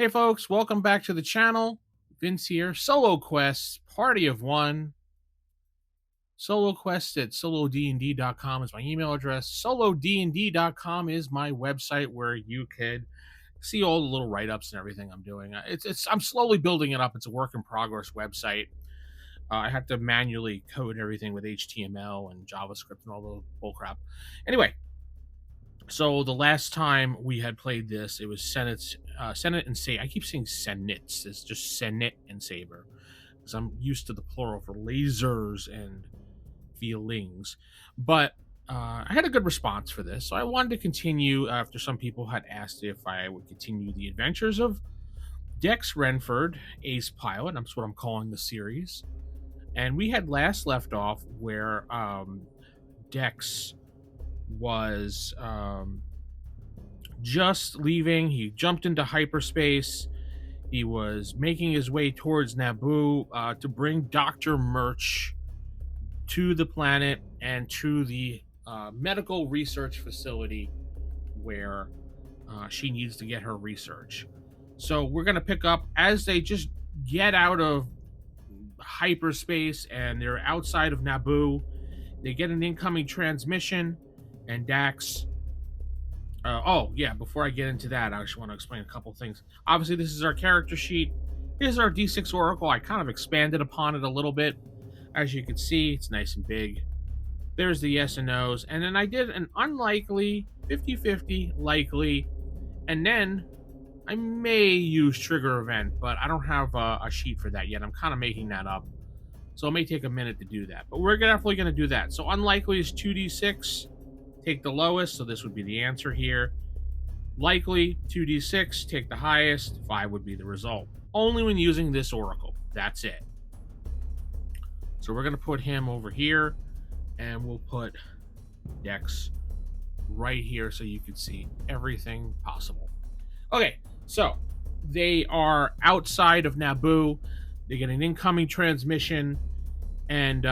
Hey folks, welcome back to the channel. Vince here. Solo Quest, Party of One. Solo Quest at solodnd.com is my email address. Solodnd.com is my website where you could see all the little write-ups and everything I'm doing. I'm slowly building it up. It's a work in progress website. I have to manually code everything with HTML and JavaScript and all the bullcrap. Anyway, so the last time we had played this, it was Senate and Saber. I keep saying Senates. It's just Senate and Saber because I'm used to the plural for lasers and feelings. But I had a good response for this, so I wanted to continue after some people had asked if I would continue the adventures of Dex Renford, Ace Pilot. That's what I'm calling the series. And we had last left off where Dex was just leaving. He jumped into hyperspace. He was making his way towards Naboo to bring Dr. Murch to the planet and to the medical research facility where she needs to get her research. So we're going to pick up as they just get out of hyperspace and they're outside of Naboo. They get an incoming transmission. And Dax. Before I get into that, I just want to explain a couple things. Obviously, this is our character sheet. Here's our D6 Oracle. I kind of expanded upon it a little bit. As you can see, it's nice and big. There's the yes and no's. And then I did an unlikely, 50-50, likely. And then I may use trigger event, but I don't have a sheet for that yet. I'm kind of making that up. So it may take a minute to do that. But we're definitely going to do that. So unlikely is 2d6. Take the lowest, so this would be the answer here. Likely, 2d6, take the highest, 5 would be the result. Only when using this oracle. That's it. So we're going to put him over here, and we'll put Dex right here so you can see everything possible. Okay, so they are outside of Naboo. They get an incoming transmission, and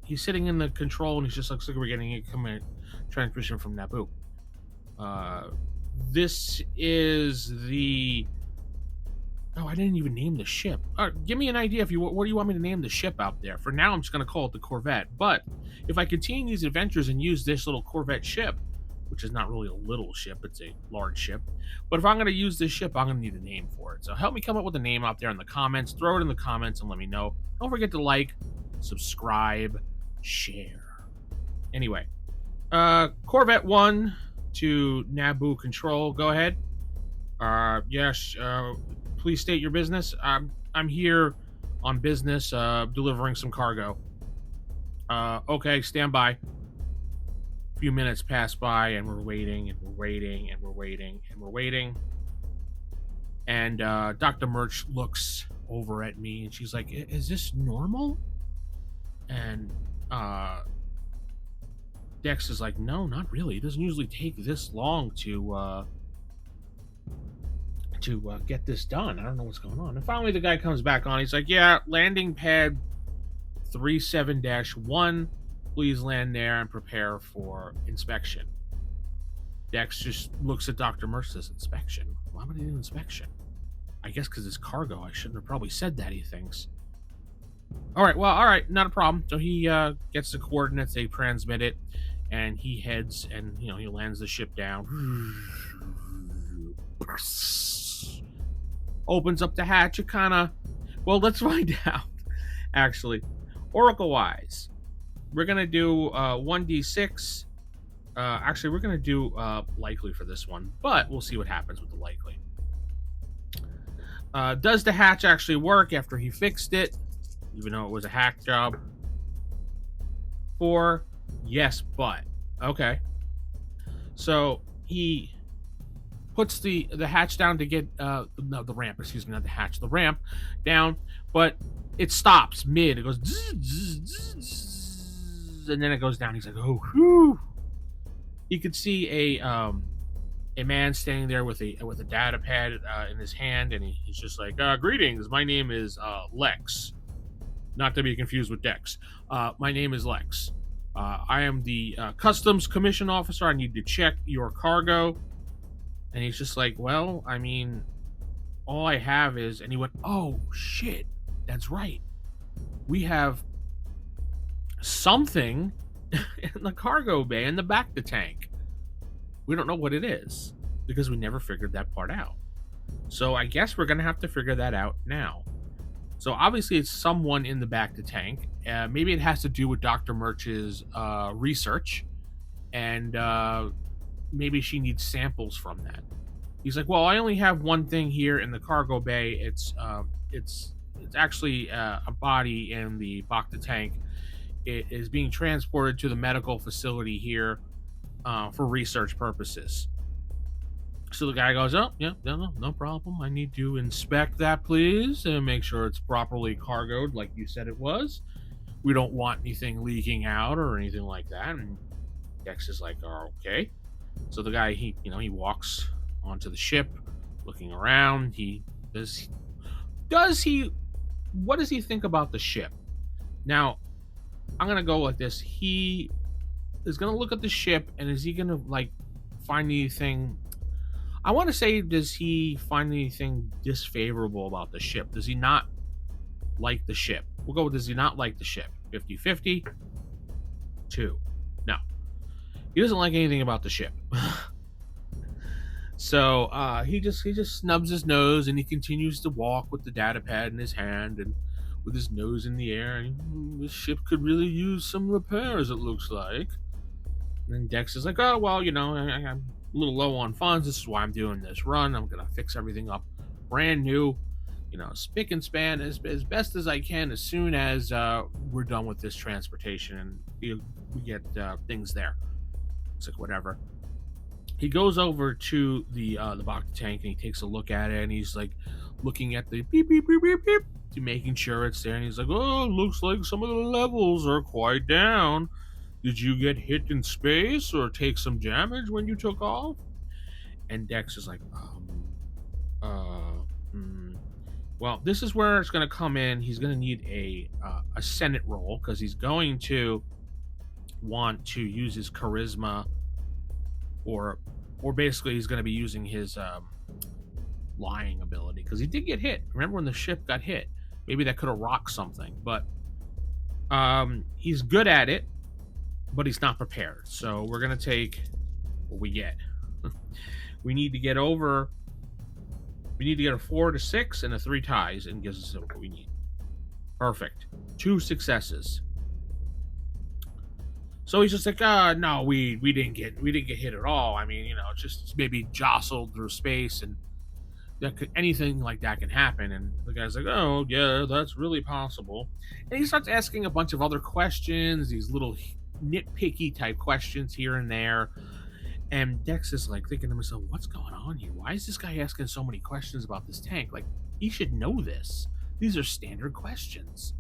he's sitting in the control, and he just looks like we're getting a transmission from Naboo. This is the... Oh, I didn't even name the ship. Give me an idea if you... What do you want me to name the ship out there? For now, I'm just going to call it the Corvette. But if I continue these adventures and use this little Corvette ship, which is not really a little ship, it's a large ship. But if I'm going to use this ship, I'm going to need a name for it. So help me come up with a name out there in the comments. Throw it in the comments and let me know. Don't forget to like, subscribe, share. Anyway, Corvette 1 to Naboo Control. Go ahead. Yes, please state your business. I'm here on business, delivering some cargo. Okay, stand by. A few minutes pass by, and we're waiting, and we're waiting, and we're waiting, and we're waiting. And Dr. Murch looks over at me, and she's like, "Is this normal?" And Dex is like, "No, not really. It doesn't usually take this long to get this done. I don't know what's going on." And finally, the guy comes back on. He's like, "Yeah, landing pad 37-1. Please land there and prepare for inspection." Dex just looks at Dr. Murch, says, "Inspection? Why would I do inspection? I guess because it's cargo. I shouldn't have probably said that," he thinks. All right, not a problem. So he gets the coordinates, they transmit it, and he heads and, he lands the ship down. Opens up the hatch. It kind of, let's find out, actually. Oracle-wise, we're going to do 1d6. Actually, we're going to do likely for this one, but we'll see what happens with the likely. Does the hatch actually work after he fixed it? Even though it was a hack job. 4, yes, but. Okay. So he puts the hatch down to get the ramp, excuse me, not the hatch, the ramp down, but it stops mid. It goes and then it goes down. He's like, "Oh, whew." You could see a man standing there with a data pad in his hand, and he's just like, "Greetings, my name is Lex. Not to be confused with Dex. My name is Lex. I am the Customs Commission Officer. I need to check your cargo. And he's just like, well, I mean, all I have is, and he went, oh shit, that's right. We have something in the cargo bay in the back of the tank. We don't know what it is because we never figured that part out. So I guess we're going to have to figure that out now. So obviously it's someone in the back of the tank. Maybe it has to do with Dr. Murch's research, and maybe she needs samples from that. He's like, well, I only have one thing here in the cargo bay. It's actually a body in the Bacta tank. It is being transported to the medical facility here for research purposes. So the guy goes, oh, yeah, no problem. I need to inspect that, please, and make sure it's properly cargoed like you said it was. We don't want anything leaking out or anything like that. And Dex is like, oh, okay. So the guy, he walks onto the ship, looking around. What does he think about the ship? Now, I'm gonna go like this. He is gonna look at the ship, and is he gonna like find anything? I want to say, does he find anything disfavorable about the ship? Does he not like the ship? We'll go with, does he not like the ship? 50-50. 2. No. He doesn't like anything about the ship. So he just snubs his nose, and he continues to walk with the data pad in his hand and with his nose in the air. And this ship could really use some repairs, it looks like. And then Dex is like, oh, well, I'm a little low on funds. This is why I'm doing this run. I'm going to fix everything up brand new, spick and span as best as I can as soon as we're done with this transportation and we get things there. It's like, whatever. He goes over to the Bacta tank, and he takes a look at it, and he's like looking at the beep, beep, beep, beep, beep, to making sure it's there. And he's like, oh, looks like some of the levels are quite down. Did you get hit in space or take some damage when you took off? And Dex is like, well, this is where it's going to come in. He's going to need a Senate roll, because he's going to want to use his charisma, or basically he's going to be using his lying ability, because he did get hit. Remember when the ship got hit? Maybe that could have rocked something, but he's good at it, but he's not prepared. So we're going to take what we get. We need to get a 4 to 6 and a 3 ties, and gives us what we need. Perfect. 2 successes. So he's just like, no, we didn't get hit at all. I mean, just maybe jostled through space, and anything like that can happen. And the guy's like, oh yeah, that's really possible. And he starts asking a bunch of other questions, these little nitpicky type questions here and there. And Dex is like thinking to himself, what's going on here? Why is this guy asking so many questions about this tank? Like, he should know this. These are standard questions.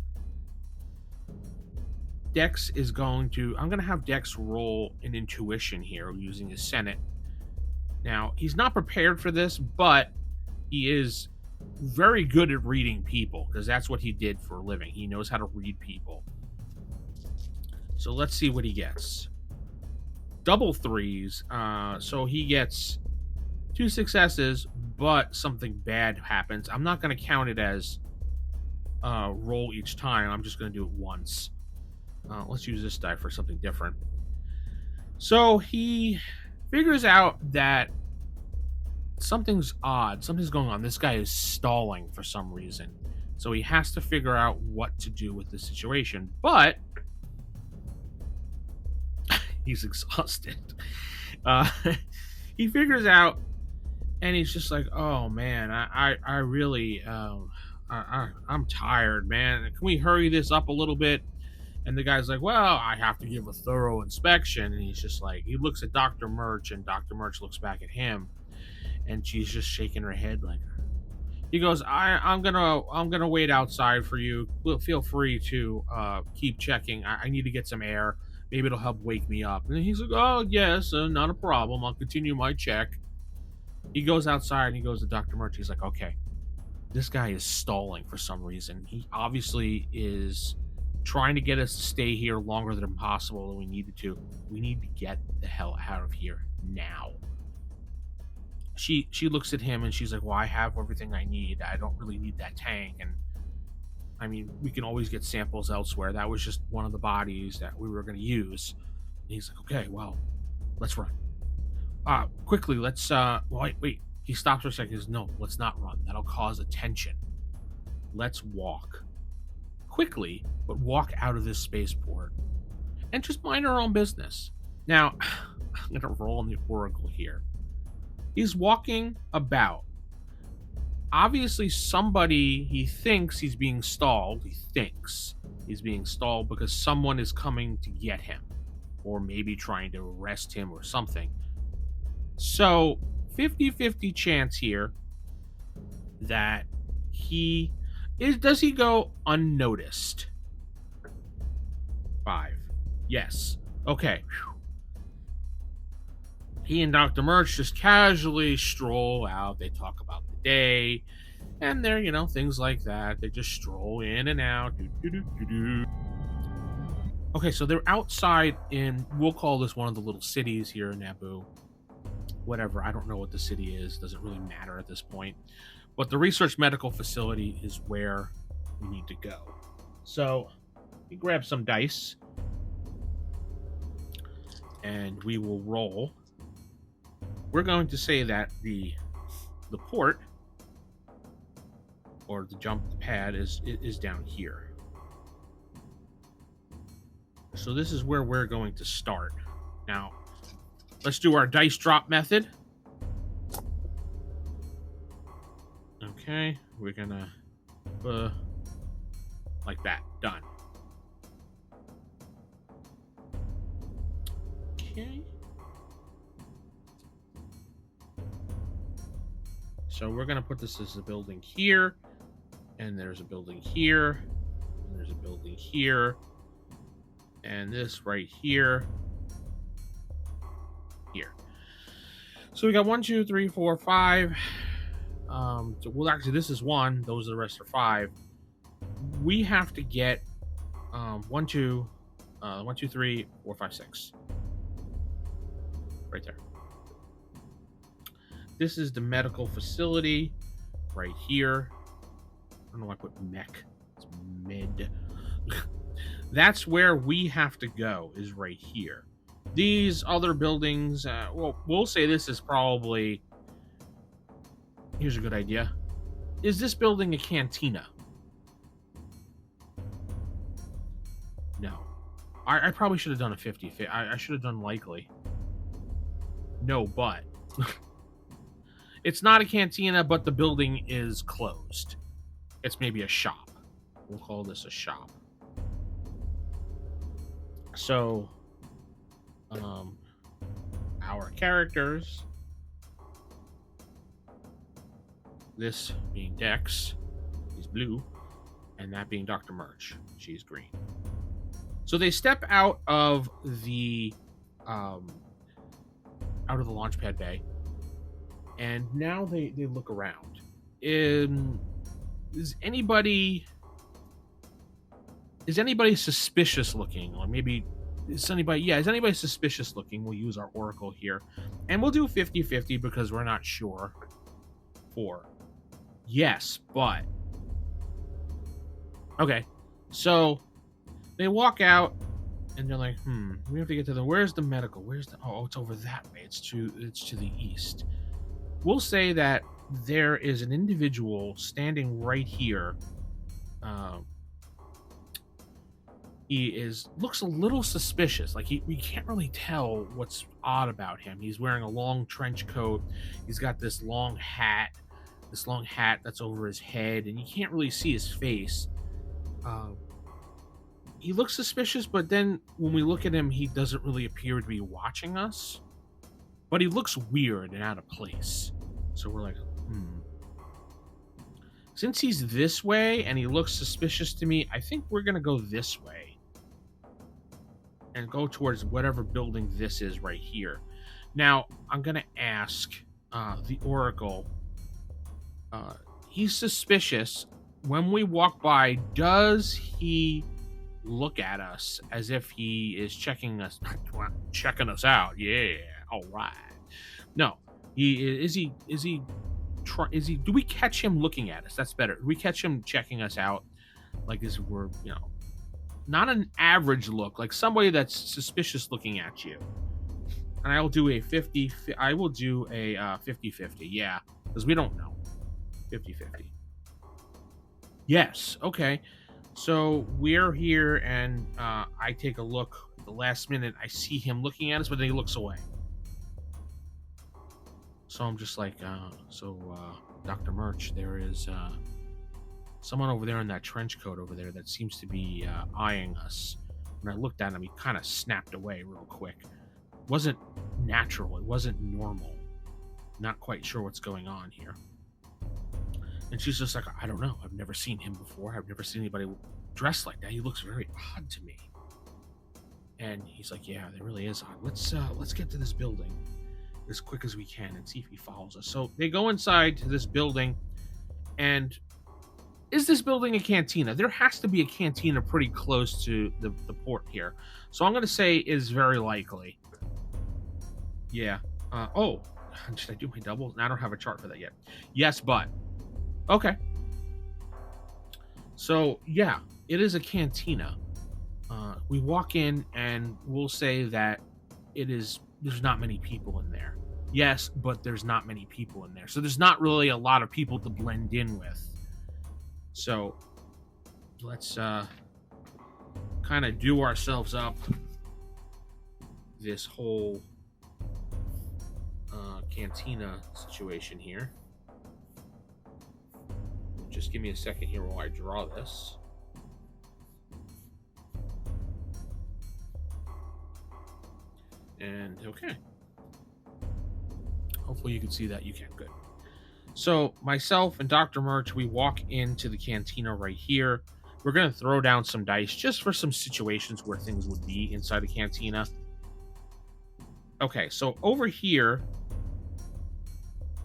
I'm going to have Dex roll an intuition here using his Senate. Now, he's not prepared for this, but he is very good at reading people, because that's what he did for a living. He knows how to read people. So let's see what he gets. Double 3s. So he gets 2 successes, but something bad happens. I'm not going to count it as roll each time. I'm just going to do it once. Let's use this die for something different. So he figures out that something's odd. Something's going on. This guy is stalling for some reason. So he has to figure out what to do with the situation. But he's exhausted. He figures out, and he's just like, oh man, I really I'm tired, man. Can we hurry this up a little bit? And the guy's like, well, I have to give a thorough inspection. And he's just like, he looks at Dr. Murch, and Dr. Murch looks back at him, and she's just shaking her head like, he goes, I'm gonna wait outside for you. Feel free to keep checking. I need to get some air. Maybe it'll help wake me up. And he's like, oh yes, not a problem. I'll continue my check. He goes outside, and he goes to Dr. Murch. He's like, okay, this guy is stalling for some reason. He obviously is trying to get us to stay here longer than possible than we needed to. We need to get the hell out of here now. she looks at him and she's like, well, I have everything I need. I don't really need that tank. And I mean, we can always get samples elsewhere. That was just one of the bodies that we were going to use. And he's like, okay, well, let's run. Quickly, let's, wait. He stops for a second. He says, no, let's not run. That'll cause attention. Let's walk. Quickly, but walk out of this spaceport and just mind our own business. Now, I'm going to roll on the Oracle here. He's walking about. Obviously, somebody, he thinks he's being stalled. He thinks he's being stalled because someone is coming to get him, or maybe trying to arrest him or something. So, 50-50 chance here that he is. Does he go unnoticed? 5. Yes. Okay. He and Dr. Murch just casually stroll out. They talk about the day, and they're, things like that. They just stroll in and out. Okay, so they're outside in, we'll call this one of the little cities here in Naboo. Whatever, I don't know what the city is. Doesn't really matter at this point. But the research medical facility is where we need to go. So, we grab some dice, and we will roll. We're going to say that the port, or the jump pad, is down here. So this is where we're going to start. Now, let's do our dice drop method. Okay, we're gonna like that. Done. Okay. So we're gonna put this as a building here, and there's a building here, and there's a building here, and this right here. Here. So we got 1, 2, 3, 4, 5. Well, actually, this is 1. Those are the rest are 5. We have to get 1, 2, 3, 4, 5, 6. Right there. This is the medical facility right here. I don't know why I put mech. It's med. That's where we have to go, is right here. These other buildings, well, we'll say this is probably... Here's a good idea. Is this building a cantina? No. I probably should have done a 50. I should have done likely. No, but... It's not a cantina, but the building is closed. It's maybe a shop. We'll call this a shop. So... our characters, this being Dex, he's blue, and that being Dr. Murch, she's green. So they step out of the launch pad bay, and now they look around. Is anybody suspicious looking, or maybe is anybody suspicious looking? We'll use our Oracle here, and we'll do 50-50 because we're not sure. 4. Yes, but okay. So they walk out and they're like, we have to get to where's the medical? It's over that way. It's to the east. We'll say that there is an individual standing right here. He looks a little suspicious. Like we can't really tell what's odd about him. He's wearing a long trench coat. He's got this long hat that's over his head, and you can't really see his face. He looks suspicious, but then when we look at him, he doesn't really appear to be watching us. But he looks weird and out of place. So we're like, Since he's this way and he looks suspicious to me, I think we're going to go this way. And go towards whatever building this is right here. Now, I'm going to ask the Oracle. He's suspicious. When we walk by, does he look at us as if he is checking us out? Yeah, all right. No. Do we catch him looking at us? That's better. Do we catch him checking us out? Like, is we're, not an average look, like somebody that's suspicious looking at you. And I will do a 50-50. Yeah, because we don't know. 50-50. Yes. Okay. So we're here, and I take a look. At the last minute, I see him looking at us, but then he looks away. So I'm just like, Dr. Murch, there is someone over there in that trench coat over there that seems to be eyeing us. When I looked at him, he kind of snapped away real quick. It wasn't natural. It wasn't normal. Not quite sure what's going on here. And she's just like, I don't know. I've never seen him before. I've never seen anybody dressed like that. He looks very odd to me. And he's like, yeah, that really is odd. Let's get to this building as quick as we can and see if he follows us. So they go inside to this building, and is this building a cantina? There has to be a cantina pretty close to the port here. So I'm going to say is very likely. Yeah. Should I do my doubles? I don't have a chart for that yet. Yes, but. Okay. So, yeah, it is a cantina. We walk in, and we'll say that there's not many people in there. Yes, but there's not many people in there. So there's not really a lot of people to blend in with. So let's kind of do ourselves up this whole cantina situation here. Just give me a second here while I draw this. And okay. Hopefully you can see that. You can. Good. So myself and Dr. Murch, we walk into the cantina right here. We're going to throw down some dice just for some situations where things would be inside the cantina. Okay, so over here,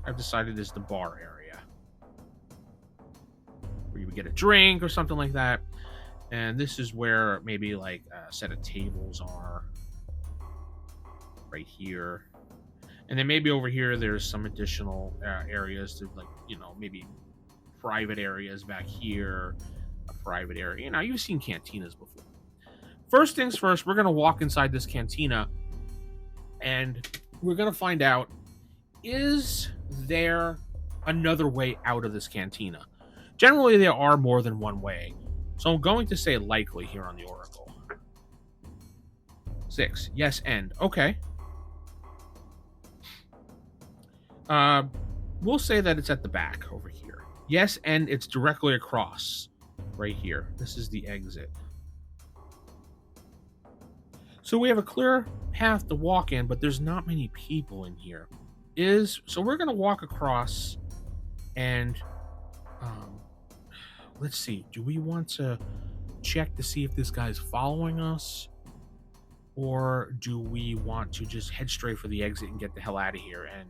I've decided is the bar area, where you would get a drink or something like that. And this is where maybe like a set of tables are right here. And then maybe over here, there's some additional areas to, like, maybe private areas back here, a private area. You've seen cantinas before. First things first, we're going to walk inside this cantina, and we're going to find out, is there another way out of this cantina? Generally, there are more than one way. So I'm going to say likely here on the Oracle. 6. Yes, end. Okay. We'll say that it's at the back over here. Yes, and it's directly across right here. This is the exit. So we have a clear path to walk in, but there's not many people in here. So we're going to walk across, and let's see. Do we want to check to see if this guy's following us? Or do we want to just head straight for the exit and get the hell out of here? And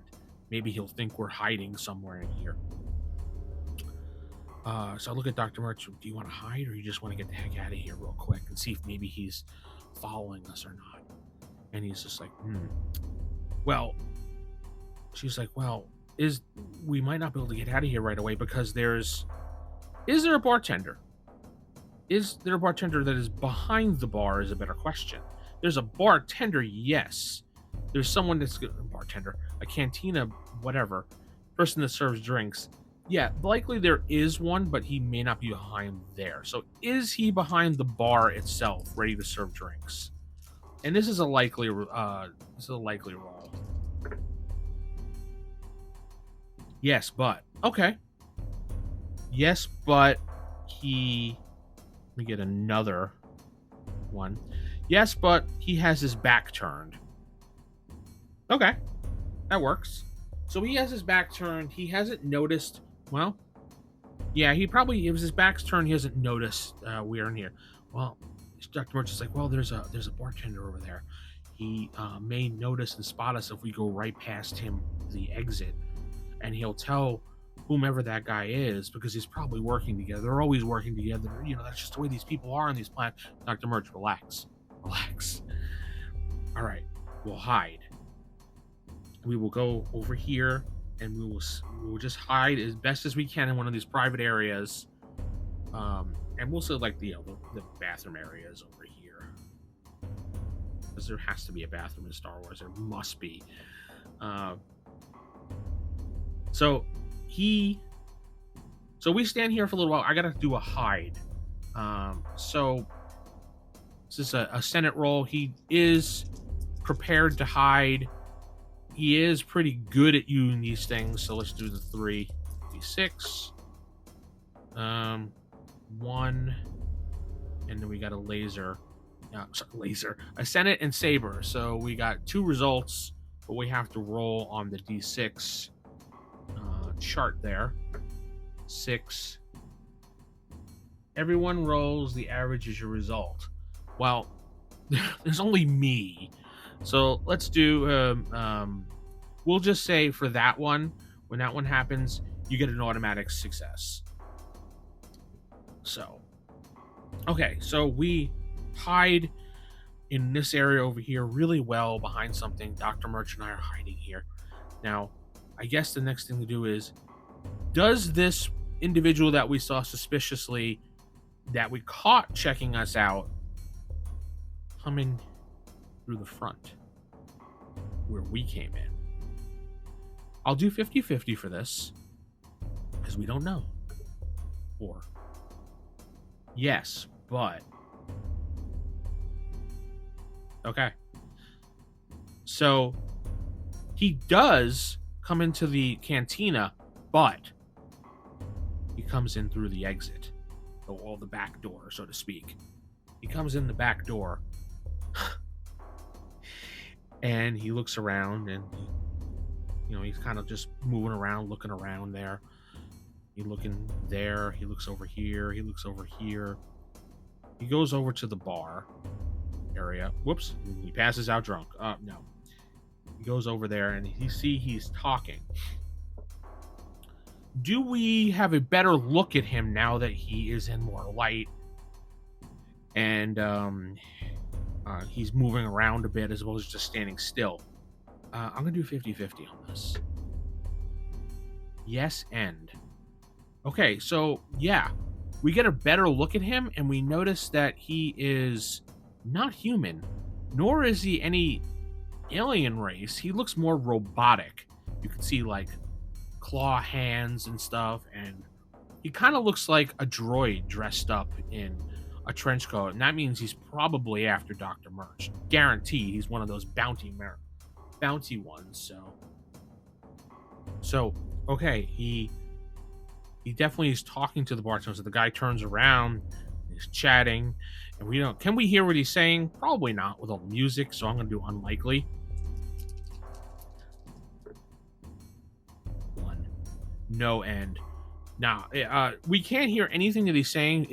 maybe he'll think we're hiding somewhere in here. So I look at Dr. Murch. Do you want to hide, or you just want to get the heck out of here real quick and see if maybe he's following us or not? And he's just like, Well, she's like, we might not be able to get out of here right away because is there a bartender? Is there a bartender that is behind the bar is a better question. There's a bartender, yes. There's someone that's a bartender, a cantina, whatever, person that serves drinks. Yeah, likely there is one, but he may not be behind there. So is he behind the bar itself, ready to serve drinks? And this is a likely roll. Yes, but okay. Yes, but let me get another one. Yes, but he has his back turned. Okay, that works. So he has his back turned. He hasn't noticed. Well, yeah, it was his back's turned. He hasn't noticed we're in here. Well, Dr. Murch is like, there's a bartender over there. He may notice and spot us if we go right past him, the exit, and he'll tell whomever that guy is because he's probably working together. They're always working together. That's just the way these people are on these planets. Dr. Murch, relax. All right, we'll hide. we will go over here and we will just hide as best as we can in one of these private areas. And we'll select the bathroom areas over here, because there has to be a bathroom in Star Wars. There must be. So we stand here for a little while. I gotta do a hide. So this is a Senate roll. He is prepared to hide. He is pretty good at using these things. So let's do the 3d6. 1, and then we got a laser. A Senate and saber. So we got 2 results, but we have to roll on the d6 chart there. 6. Everyone rolls. The average is your result. Well, there's only me, so let's do. We'll just say for that one, when that one happens, you get an automatic success. So, okay, so we hide in this area over here really well behind something. Dr. Murch and I are hiding here. Now, I guess the next thing to do is, does this individual that we saw suspiciously, that we caught checking us out, come in through the front where we came in? I'll do 50-50 for this, because we don't know. Or yes, but okay. So he does come into the cantina, but he comes in through the exit, or the back door, so to speak. He comes in the back door, and he looks around, and he's kind of just moving around, looking around there. He's looking there. He looks over here. He looks over here. He goes over to the bar area. Whoops. He passes out drunk. No. He goes over there, and he's talking. Do we have a better look at him now that he is in more light, and he's moving around a bit as well as just standing still? I'm going to do 50-50 on this. Yes, and. Okay, so yeah, we get a better look at him, and we notice that he is not human, nor is he any alien race. He looks more robotic. You can see like claw hands and stuff, and he kind of looks like a droid dressed up in a trench coat, and that means he's probably after Dr. Murch. Guaranteed, he's one of those bounty ones. So okay, he definitely is talking to the bartender. So the guy turns around, he's chatting, and can we hear what he's saying? Probably not with all the music, so I'm going to do unlikely. 1. No end. Now, we can't hear anything that he's saying.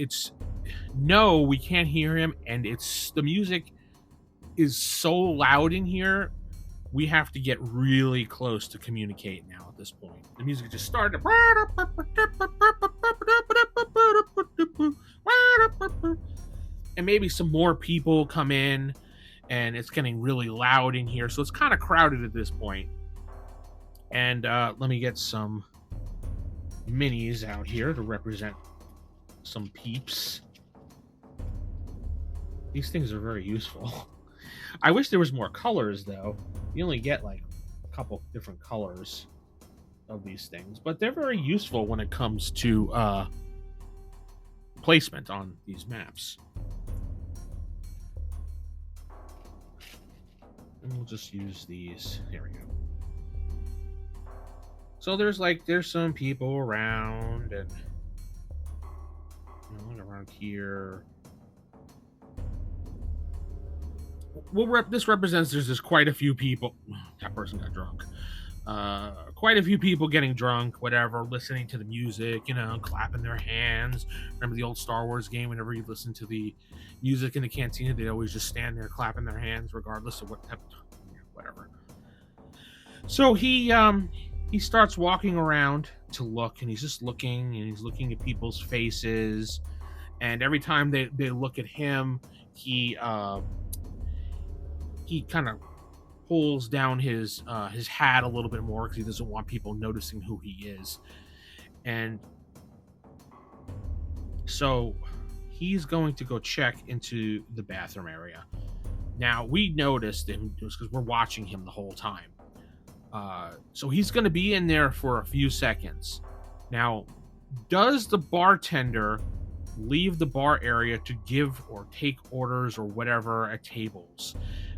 We can't hear him, and the music is so loud in here, we have to get really close to communicate now at this point. The music just started. And maybe some more people come in, and it's getting really loud in here. So it's kind of crowded at this point. And let me get some minis out here to represent some peeps. These things are very useful. I wish there was more colors, though. You only get like a couple different colors of these things, but they're very useful when it comes to placement on these maps. And we'll just use these. There we go. So there's some people around, and around here. This represents there's just quite a few people. That person got drunk. Quite a few people getting drunk, whatever, listening to the music, clapping their hands. Remember the old Star Wars game? Whenever you listen to the music in the cantina, they always just stand there clapping their hands, regardless of what type of whatever. So he starts walking around to look, and he's just looking, and he's looking at people's faces, and every time they look at him, he kind of pulls down his hat a little bit more because he doesn't want people noticing who he is. And so he's going to go check into the bathroom area. Now, we noticed him because we're watching him the whole time. So he's going to be in there for a few seconds. Now, does the bartender leave the bar area to give or take orders or whatever at tables?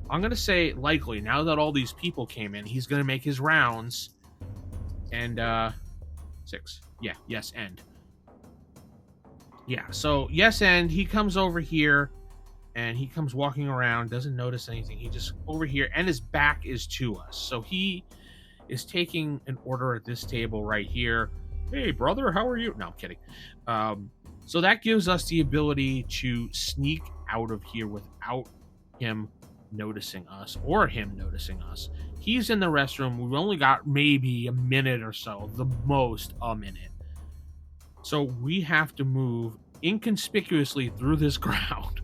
I'm going to say likely. Now that all these people came in, he's going to make his rounds. And 6. Yeah, yes, end. Yeah, so yes, end. He comes over here and he comes walking around, doesn't notice anything. He just over here, and his back is to us. So he is taking an order at this table right here. Hey, brother, how are you? No, I'm kidding. So that gives us the ability to sneak out of here without him noticing us or him noticing us. He's in the restroom. We've only got maybe a minute or so, the most a minute. So we have to move inconspicuously through this crowd,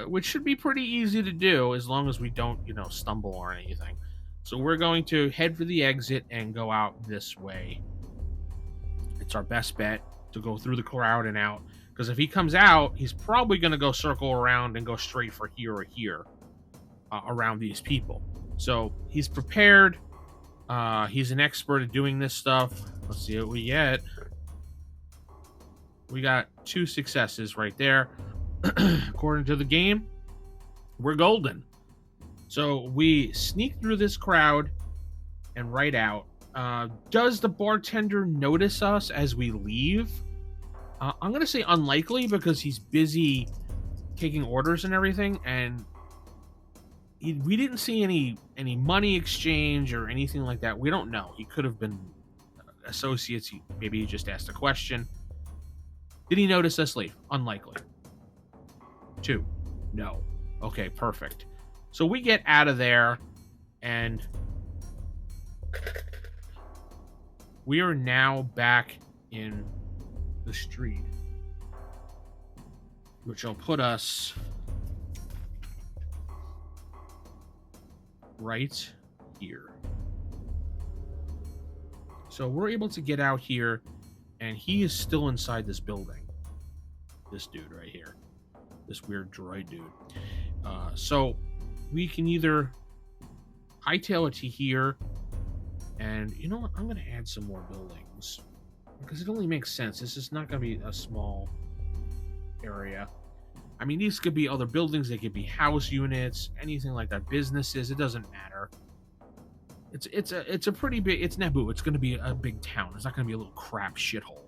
which should be pretty easy to do as long as we don't, stumble or anything. So we're going to head for the exit and go out this way. It's our best bet to go through the crowd and out, because if he comes out, he's probably going to go circle around and go straight for here or here around these people. So he's prepared. He's an expert at doing this stuff. Let's see what we get. We got 2 successes right there. According to the game, we're golden. So we sneak through this crowd and right out. Does the bartender notice us as we leave? I'm going to say unlikely, because he's busy taking orders and everything, and we didn't see any money exchange or anything like that. We don't know. He could have been associates. Maybe he just asked a question. Did he notice us leave? Unlikely. 2. No. Okay, perfect. So we get out of there, and we are now back in the street, which will put us right here. So we're able to get out here, and he is still inside this building. This dude right here. This weird droid dude. So we can either hightail it to here, and you know what? I'm going to add some more buildings, because it only makes sense. This is not going to be a small area. I mean, these could be other buildings. They could be house units, anything like that. Businesses. It doesn't matter. It's a pretty big. It's Naboo. It's going to be a big town. It's not going to be a little crap shithole.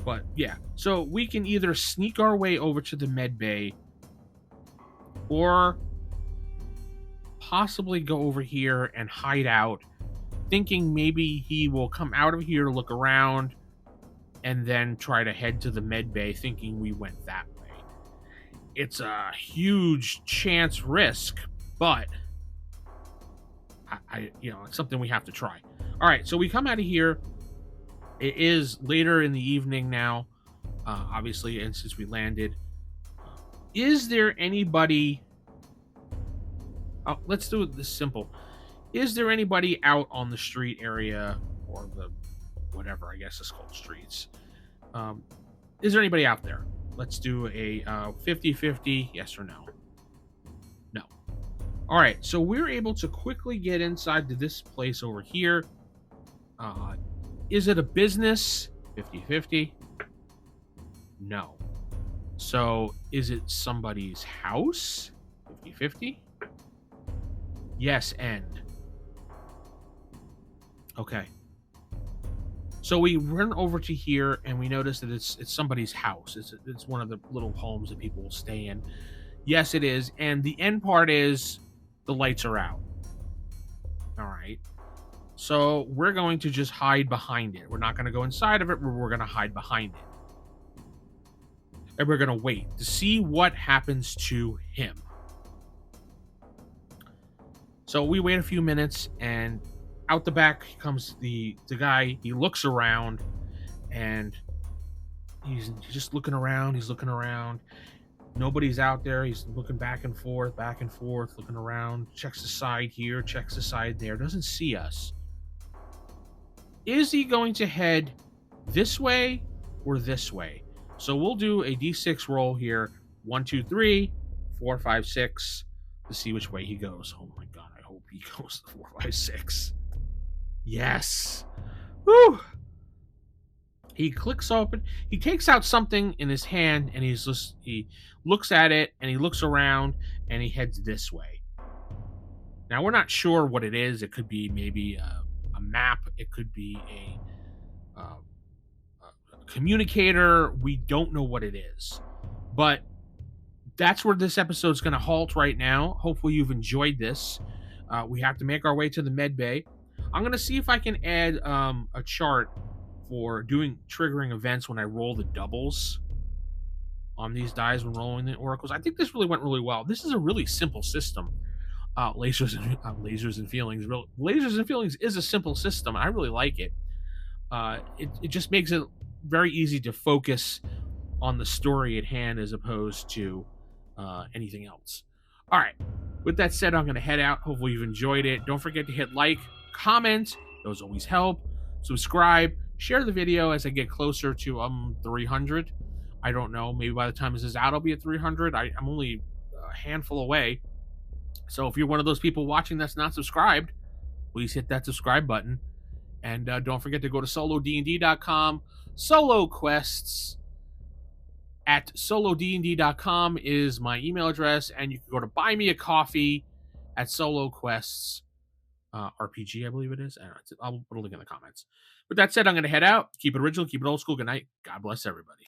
But yeah, so we can either sneak our way over to the med bay, or possibly go over here and hide out, thinking maybe he will come out of here, look around, and then try to head to the med bay, thinking we went that way. It's a huge chance risk, but it's something we have to try. All right, so we come out of here. It is later in the evening now, obviously, and since we landed. Is there anybody... let's do this simple. Is there anybody out on the street area, or the whatever, I guess it's called streets? Is there anybody out there? Let's do a 50-50, yes or no. No. All right, so we're able to quickly get inside to this place over here. Is it a business? 50-50. No. So is it somebody's house? 50-50. Yes, end. Okay. So we run over to here, and we notice that it's somebody's house. It's one of the little homes that people will stay in. Yes, it is. And the end part is the lights are out. All right. So we're going to just hide behind it. We're not going to go inside of it. We're going to hide behind it. And we're going to wait to see what happens to him. So we wait a few minutes, and out the back comes the guy. He looks around, and he's just looking around. He's looking around. Nobody's out there. He's looking back and forth, looking around, checks the side here, checks the side there, doesn't see us. Is he going to head this way or this way? So we'll do a d6 roll here. 1, 2, 3, 4, 5, 6 to see which way he goes. Oh my god, I hope he goes 4, 5, 6. Yes. Woo! He clicks open. He takes out something in his hand, and he looks at it, and he looks around, and he heads this way. Now we're not sure what it is. It could be maybe a map. It could be a communicator. We don't know what it is, but that's where this episode's going to halt right now. Hopefully you've enjoyed this. We have to make our way to the med bay. I'm going to see if I can add a chart for doing triggering events when I roll the doubles on these dies when rolling the oracles. I think this really went really well. This is a really simple system. Lasers and feelings. Lasers and feelings is a simple system. I really like it. It just makes it very easy to focus on the story at hand as opposed to anything else. All right. With that said, I'm going to head out. Hopefully you've enjoyed it. Don't forget to hit like, comment. Those always help. Subscribe. Share the video as I get closer to 300. I don't know. Maybe by the time this is out, I'll be at 300. I'm only a handful away. So if you're one of those people watching that's not subscribed, please hit that subscribe button. And don't forget to go to solodnd.com. Solo quests at solodnd.com is my email address. And you can go to buy me a coffee at Solo Quests RPG, I believe it is. I don't know, I'll put a link in the comments. With that said, I'm going to head out. Keep it original, keep it old school. Good night. God bless everybody.